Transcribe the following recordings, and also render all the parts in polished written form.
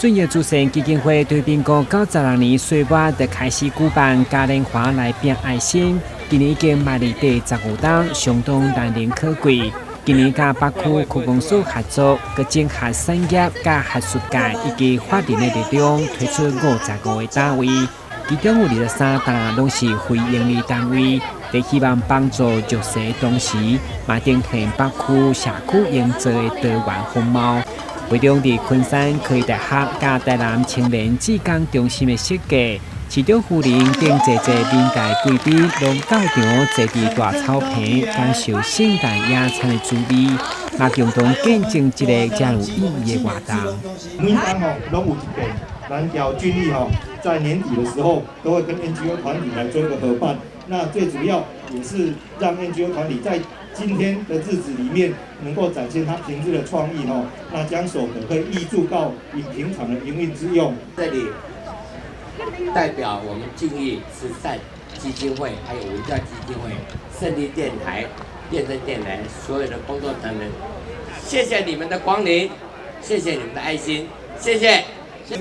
专业慈善基金会对民国96年4月就开始举办嘉年华来拼爱心，今年已经迈入第15档，相当难能可贵。今年甲北区区公所合作，佮整合产业、甲学术界以及法人的力量，推出55个单位，其中有23档拢是非营利单位，伫希望帮助弱势同时，嘛呈现北区社区营造的多元风貌。其中伫昆山科技大学甲台南青年志工中心的设计。市长夫人顶坐民代贵宾，拢到场坐伫大草坪，感受圣诞野餐的滋味，也共同见证一个加有意义的活动。每单拢有一个南调军力在年底的时候都会跟 NGO 团体来做一个合办。那最主要也是让 NGO 团体在今天的日子里面能够展现他平日的创意那将所得可以挹注到以平常的营运之用。这里代表我们敬义慈善基金会，还有文教基金会、胜利电台、电声电台所有的工作同仁，谢谢你们的光临，谢谢你们的爱心，谢谢。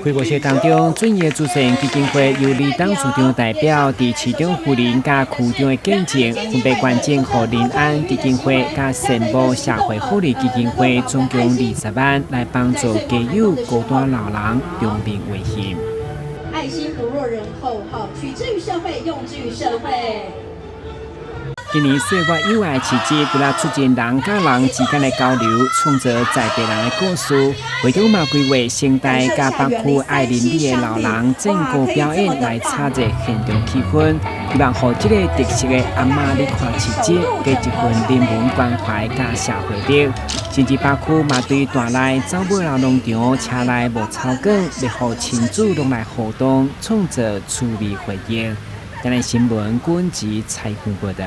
开幕式当中，专业慈善基金会由李董事长代表，伫市长夫人甲区长的见证，分别捐赠予临安基金会甲善保社会福利基金会，总共20万，来帮助家有孤单老人中病危险。爱心不落人后，取之于社会，用之于社会。今年4月友爱市集，为了促进人甲人之间的交流，创造在地人的故事，会场嘛规划现代甲北区爱邻里的老人整个表演来炒热现场气氛，希望让这个特色的阿嬷你看市集加一份人文关怀甲社会力。甚至北区嘛对大内走马楼农场车内无草梗，要让亲子拢来互动，创造趣味回忆。今日新闻，军职采访报道。